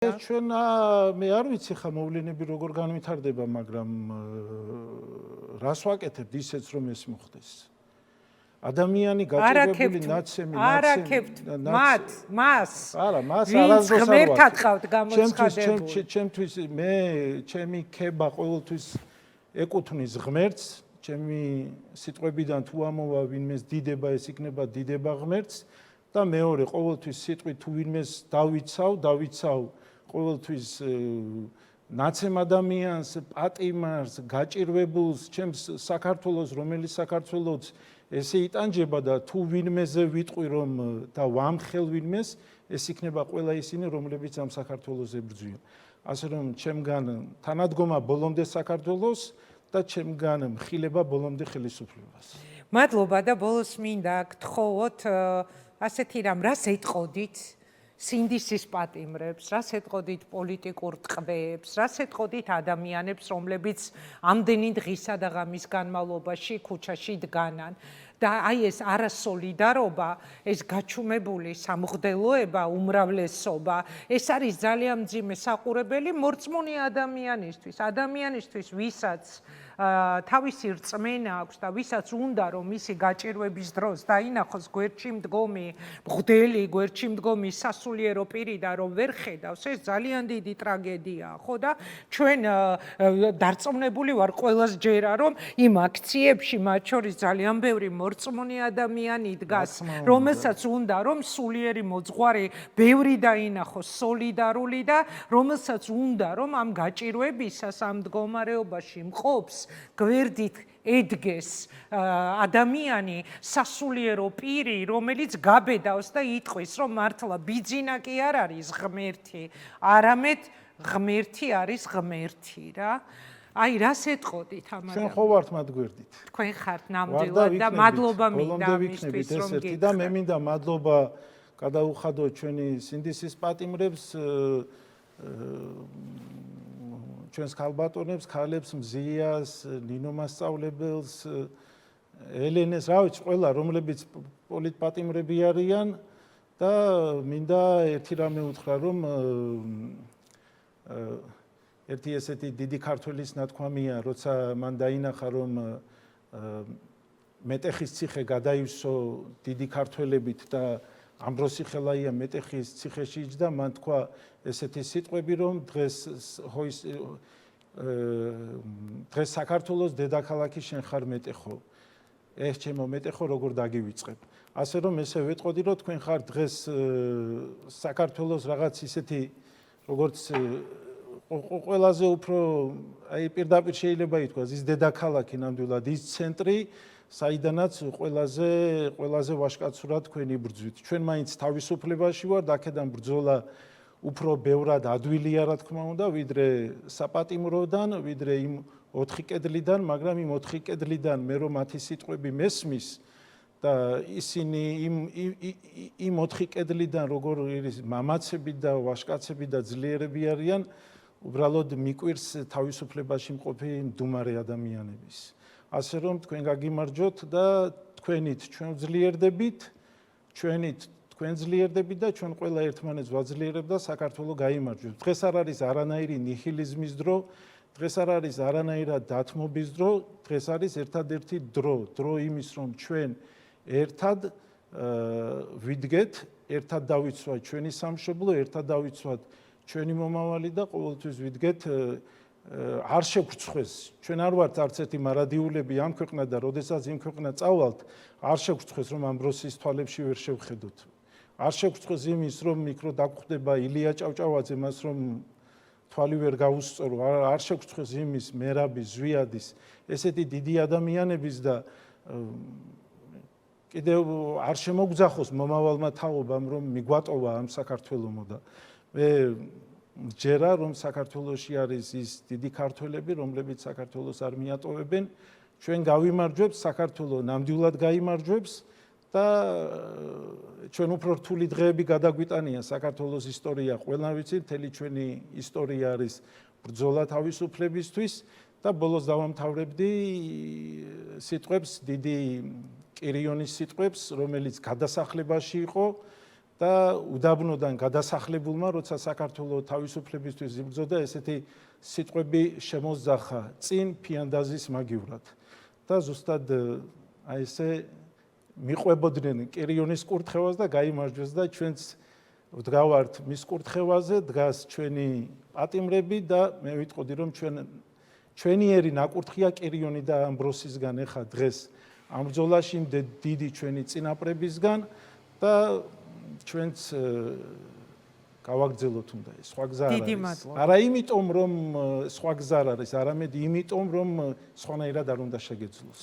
ჩვენ მე არ ვიცი ხა მოვლენები როგორ განვითარდება, მაგრამ რას ვაკეთებთ ისეც რომ ეს მოხდეს. ადამიანი გაჭირვებული ნაცემი მას არა მას არასდროს არ ვარ. ჩემთვის მე ჩემი ქება ყოველთვის ეკუთვნის ღმერთს, ჩემი სიტყვებიდან თუ ამოვა ვინმეს დიდება ეს იქნება დიდება ღმერთს და მეორე ყოველთვის სიტყვით თუ ვინმეს დავიცავ ყოველთვის ნაცემ ადამიანს, პატიმარს, გაჭირვებულს, ჩემს საქართველოს, რომელიც საქართველოს ესე იტანჯება და თუ ვინმეზე ვიტყვი რომ და ვამხელ ვინმეს, ეს იქნება ყველა ისინი, რომლებიც ამ საქართველოს ებრძვიან. ასე რომ ჩემგან თანადგომა ბოლომდე საქართველოს და ჩემგან მხილება ბოლომდე ხელისუფლებას. მადლობა და ბოლოს მინდა გთხოვოთ ასეთი რამ, რას ეტყოდით სინდისის პატიმრებს, რას ეტყოდით პოლიტიკურ ტყვეებს, რას ეტყოდით ადამიანებს, რომლებიც ამდენი დღისა და ღამის განმავლობაში ქუჩაში დგანან და აი ეს არასოლიდარობა, ეს გაჩუმებული სამღვდელოება, უმრავლესობა, ეს არის ძალიან მძიმე საყურებელი მორწმუნე ადამიანისთვის, ვისაც თავისი რწმენა აქვს და ვისაც უნდა რომ მისი გაჭირვების დროს დაინახოს გვერდში მდგომი მღვდელი, გვერდში მდგომი სასულიერო პირი და რომ ვერ ხედავს, ეს ძალიან დიდი ტრაგედიაა, ხო და ჩვენ დარწმუნებული ვარ ყველას ჯერა რომ იმ აქციებში მათ შორის ძალიან ბევრი მორწმუნე ადამიანი დგას, რომელსაც უნდა რომ სულიერი მოძღვარი ბევრი დაინახოს სოლიდარული და რომელსაც უნდა რომ ამ გაჭირვებისას ამ მდგომარეობაში მყოფს გვერდით ედგეს ადამიანი სასულიერო პირი, რომელიც გაბედავს და იტყვის, რომ მართლა ბიძინა კი არ არის ღმერთი, არამედ ღმერთი არის ღმერთი რა. აი რას ეტყოდით ამაზე? ჩვენ ხო ვართ მათ გვერდით. თქვენ ხართ ნამდვილად და მადლობა მინდა ამისთვის რომ გითხრათ. და მე მინდა მადლობა გადაუხადოთ ჩვენი სინდისის პატიმრებს ჩვენს ქალბატონებს, ქალებს, მზიას, ნინო მასწავლებელს, ელენეს, რა ვიცი, ყველა რომლებიც პოლიტპატიმრები არიან და მინდა ერთი რამე უთხრა, რომ ერთი ესეთი დიდი ქართველის ნათქვამია, როცა მან დაინახა, რომ მეტეხის ციხე გადაივსო დიდი ქართველებით და ამბროსი ხელაია მეტეხის ციხეში იჯდა, მან თქვა ესეთი სიტყვები, რომ დღეს საქართველოს დედაქალაქი შენ ხარ მეტეხო. ეს ჩემო მეტეხო როგორ დაგივიწყებ. ასე რომ ესე ვეტყოდი, რომ თქვენ ხარ დღეს საქართველოს რაღაც ისეთი როგორც ყველაზე უფრო აი პირდაპირ შეიძლება ითქვას ის დედაქალაქი ნამდვილად ის ცენტრი საიდანაც ყველაზე ვაშკაცურად თქვენი ბრძვით. ჩვენ მაინც თავისუფლებაში ვართ, აქედან ბრძოლა უფრო ბევრად ადვილია, რა თქმა უნდა, ვიდრე საპატიმროდან, ვიდრე იმ 4 კედლიდან, მაგრამ იმ 4 კედლიდან მე რომ მათი სიტყვები მესმის და ისინი იმ 4 კედლიდან როგორ ის მამაცები და ვაშკაცები და ძლიერები არიან, უბრალოდ მიკვირს თავისუფლებაში მყოფი მდუმარე ადამიანების. ასე რომ თქვენ გაგიმარჯოთ და თქვენით ჩვენ ძლიერდებით, თქვენ ძლიერდებით და ჩვენ ყველა ერთმანეთს ვაძლიერებთ და საქართველო გაიმარჯვებს. დღეს არ არის არანაირი ნიჰილიზმის დრო, დღეს არ არის არანაირად დათმობის დრო, დღეს არის ერთადერთი დრო იმის რომ ჩვენ ერთად ვიდგეთ, ერთად დავიცვათ ჩვენი სამშობლო, ერთად დავიცვათ ჩვენი მომავალი და ყოველთვის ვიდგეთ არ შეგვრცხვეს. ჩვენ არ ვართ არც ერთი მარადიულები ამ ქვეყნა და როდესაც იმ ქვეყნა წავალთ, არ შეგვრცხვეს რომ ამბროსის თვალებში ვერ შევხედოთ. არ შეგვრცხვეს იმის რომ მიკრო დაგხვდება ილია ჭავჭავაძე მას რომ თვალი ვერ გაუსწორო. არ შეგვრცხვეს იმის მერაბის, ზვიადის, ესეთი დიდი ადამიანების და კიდევ არ შემოგძახოს მომავალმა თაობამ რომ მიგვატოვა ამ საქართველოს და მე ჯერა რომ საქართველოში არის ის დიდი ქართველები, რომლებიც საქართველოს არ მიატოვებენ, ჩვენ გავიმარჯვებთ, საქართველო ნამდვილად გაიმარჯვებს და ჩვენ უფრო რთული დღეები გადაგვიტანია საქართველოს ისტორია, ყველამ ვიცით, მთელი ჩვენი ისტორია არის ბრძოლა თავისუფლებისთვის და ბოლოს დავამთავრებდი სიტყვებს, დიდი კირიონის სიტყვებს, რომელიც გადასახლებაში იყო და უდაბნოდან გადასახლებულმა, როცა საქართველოს თავისუფლებისთვის იბრძოდა, ესეთი სიტყვები შემოძახა წინ ფიანდაზის მაგივრად. და ზუსტად აი ესე მიყვებოდნენ კირიონის კურთხევას და გაიმარჯვეს და ჩვენც ვდგავართ მის კურთხევაზე, დგას ჩვენი პატიმრები და მე ვიტყოდი რომ ჩვენიერი ნაკურთხია კირიონი და ამბროსისგან ეხა დღეს ამ ბრძოლაში დიდი ჩვენი წინაპრებისგან და ჩვენც გავაგრძელოთ უნდა ეს სხვა გზა არ არის. არა იმიტომ რომ სხვა გზა არ არის, არამედ იმიტომ რომ სხვანაირად არ უნდა შეგეძლოს.